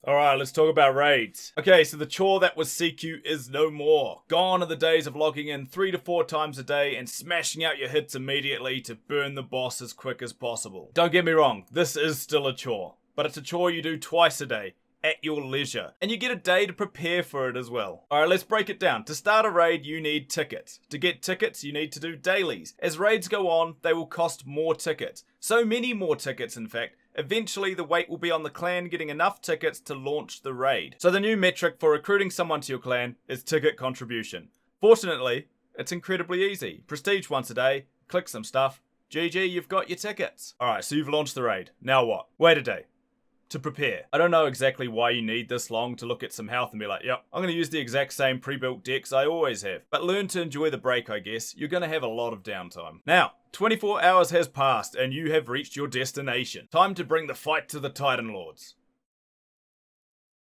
Alright, let's talk about raids. Okay, so the chore that was CQ is no more. Gone are the days of logging in 3 to 4 times a day and smashing out your hits immediately to burn the boss as quick as possible. Don't get me wrong, this is still a chore, but it's a chore you do twice a day, at your leisure. And you get a day to prepare for it as well. Alright, let's break it down. To start a raid, you need tickets. To get tickets, you need to do dailies. As raids go on, they will cost more tickets. So many more tickets, in fact. Eventually, the weight will be on the clan getting enough tickets to launch the raid. So the new metric for recruiting someone to your clan is ticket contribution. Fortunately, it's incredibly easy. Prestige once a day, click some stuff, GG, you've got your tickets. Alright, so you've launched the raid. Now what? Wait a day. To prepare. I don't know exactly why you need this long to look at some health and be like, yep, I'm going to use the exact same pre-built decks I always have. But learn to enjoy the break, I guess. You're going to have a lot of downtime. Now, 24 hours has passed and you have reached your destination. Time to bring the fight to the Titan Lords.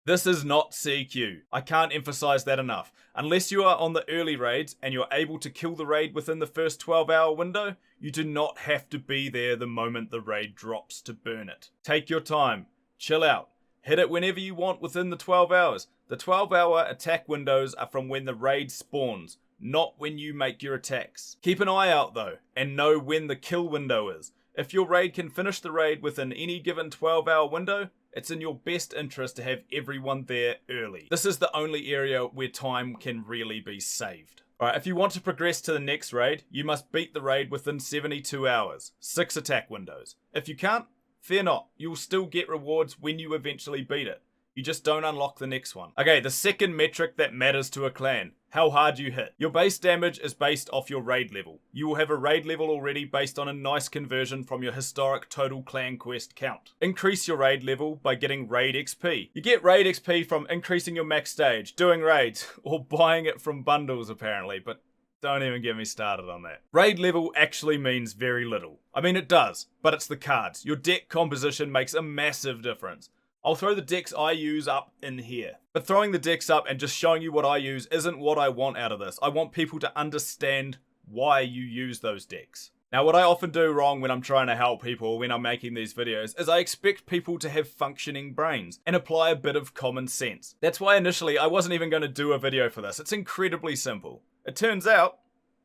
This is not CQ. I can't emphasize that enough. Unless you are on the early raids and you're able to kill the raid within the first 12-hour window, you do not have to be there the moment the raid drops to burn it. Take your time. Chill out. Hit it whenever you want within the 12 hours. The 12-hour attack windows are from when the raid spawns, not when you make your attacks. Keep an eye out though, and know when the kill window is. If your raid can finish the raid within any given 12-hour window, it's in your best interest to have everyone there early. This is the only area where time can really be saved. Alright, if you want to progress to the next raid, you must beat the raid within 72 hours. 6 attack windows. If you can't, fear not, you'll still get rewards when you eventually beat it. You just don't unlock the next one. Okay, the second metric that matters to a clan. How hard you hit. Your base damage is based off your raid level. You will have a raid level already based on a nice conversion from your historic total clan quest count. Increase your raid level by getting raid XP. You get raid XP from increasing your max stage, doing raids, or buying it from bundles apparently, but don't even get me started on that. Raid level actually means very little. I mean it does, but it's the cards. Your deck composition makes a massive difference. I'll throw the decks I use up in here. But throwing the decks up and just showing you what I use isn't what I want out of this. I want people to understand why you use those decks. Now what I often do wrong when I'm trying to help people when I'm making these videos is I expect people to have functioning brains and apply a bit of common sense. That's why initially I wasn't even going to do a video for this. It's incredibly simple. It turns out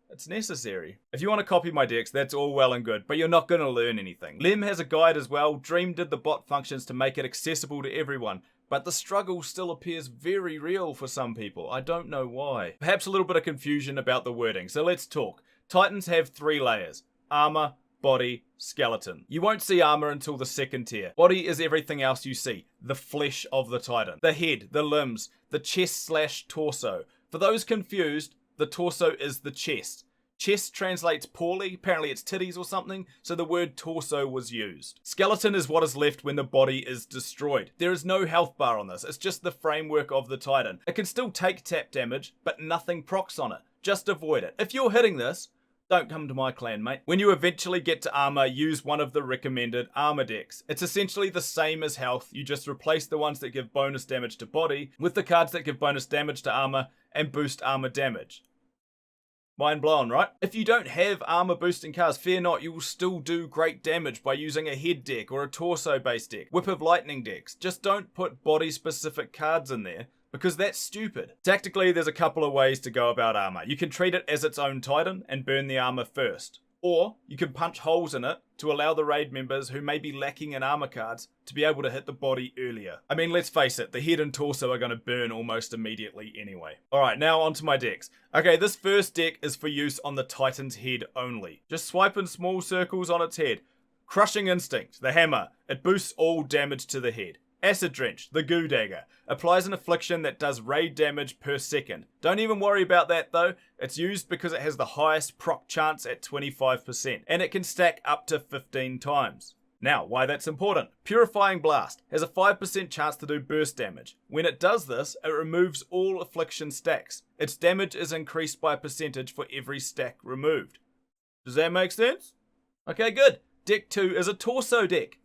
it's necessary. If you want to copy my decks, that's all well and good, but you're not going to learn anything. Lem has a guide as well. Dream did the bot functions to make it accessible to everyone, but the struggle still appears very real for some people. I don't know why. Perhaps a little bit of confusion about the wording, so let's talk. Titans have 3 layers. Armor, body, skeleton. You won't see armor until the second tier. Body is everything else you see. The flesh of the Titan. The head, the limbs, the chest/torso. For those confused, the torso is the chest. Chest translates poorly, apparently it's titties or something, so the word torso was used. Skeleton is what is left when the body is destroyed. There is no health bar on this, it's just the framework of the Titan. It can still take tap damage, but nothing procs on it. Just avoid it. If you're hitting this, don't come to my clan, mate. When you eventually get to armor, use one of the recommended armor decks. It's essentially the same as health, you just replace the ones that give bonus damage to body with the cards that give bonus damage to armor and boost armor damage. Mind blown, right? If you don't have armor boosting cards, fear not, you will still do great damage by using a head deck or a torso based deck. Whip of Lightning decks. Just don't put body specific cards in there, because that's stupid. Tactically, there's a couple of ways to go about armor. You can treat it as its own Titan and burn the armor first. Or you can punch holes in it to allow the raid members who may be lacking in armor cards to be able to hit the body earlier. I mean, let's face it, the head and torso are going to burn almost immediately anyway. Alright, now onto my decks. Okay, this first deck is for use on the Titan's head only. Just swipe in small circles on its head. Crushing Instinct, the hammer. It boosts all damage to the head. Acid Drench, the Goo Dagger, applies an affliction that does raid damage per second. Don't even worry about that though, it's used because it has the highest proc chance at 25%, and it can stack up to 15 times. Now, why that's important. Purifying Blast has a 5% chance to do burst damage. When it does this, it removes all affliction stacks. Its damage is increased by a percentage for every stack removed. Does that make sense? Okay, good. Deck 2 is a torso deck.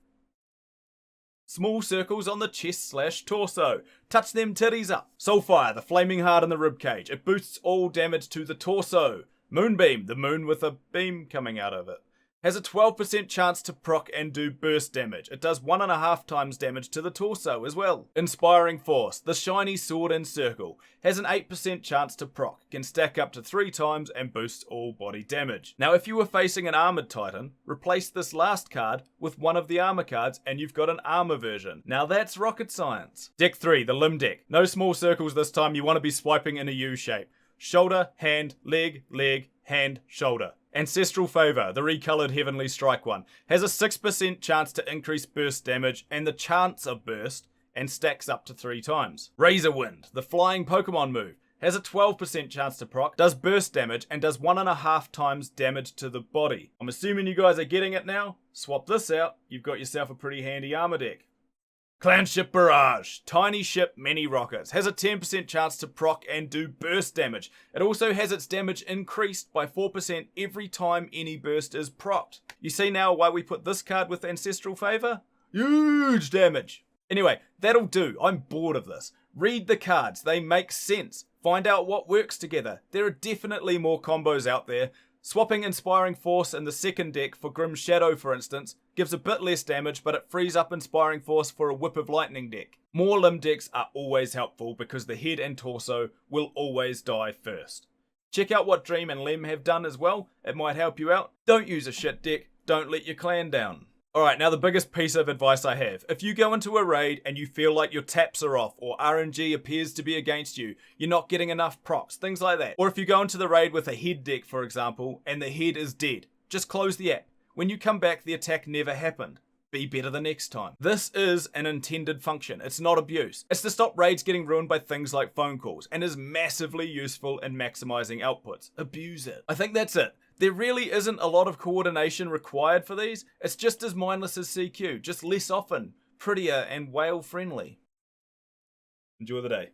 Small circles on the chest/torso. Touch them titties up. Soulfire, the flaming heart in the ribcage. It boosts all damage to the torso. Moonbeam, the moon with a beam coming out of it. Has a 12% chance to proc and do burst damage. It does 1.5 times damage to the torso as well. Inspiring Force, the shiny sword and circle, has an 8% chance to proc, can stack up to 3 times and boosts all body damage. Now if you were facing an armored titan, replace this last card with one of the armor cards and you've got an armor version. Now that's rocket science. Deck 3, the limb deck. No small circles this time, you want to be swiping in a U shape. Shoulder, hand, leg, leg, hand, shoulder. Ancestral Favor, the recolored Heavenly Strike one, has a 6% chance to increase burst damage and the chance of burst, and stacks up to 3 times. Razor Wind, the flying Pokemon move, has a 12% chance to proc, does burst damage, and does 1.5 times damage to the body. I'm assuming you guys are getting it now. Swap this out, you've got yourself a pretty handy armor deck. Clan Ship Barrage, tiny ship, many rockets, has a 10% chance to proc and do burst damage. It also has its damage increased by 4% every time any burst is procced. You see now why we put this card with Ancestral Favor? Huge damage. Anyway, that'll do. I'm bored of this. Read the cards, they make sense. Find out what works together. There are definitely more combos out there. Swapping Inspiring Force in the second deck for Grim Shadow, for instance, gives a bit less damage, but it frees up Inspiring Force for a Whip of Lightning deck. More limb decks are always helpful because the head and torso will always die first. Check out what Dream and Lem have done as well, it might help you out. Don't use a shit deck, don't let your clan down. Alright, now the biggest piece of advice I have. If you go into a raid and you feel like your taps are off or RNG appears to be against you, you're not getting enough procs, things like that. Or if you go into the raid with a head deck, for example, and the head is dead, just close the app. When you come back, the attack never happened. Be better the next time. This is an intended function, it's not abuse. It's to stop raids getting ruined by things like phone calls, and is massively useful in maximizing outputs. Abuse it. I think that's it. There really isn't a lot of coordination required for these. It's just as mindless as CQ, just less often, prettier and whale friendly. Enjoy the day.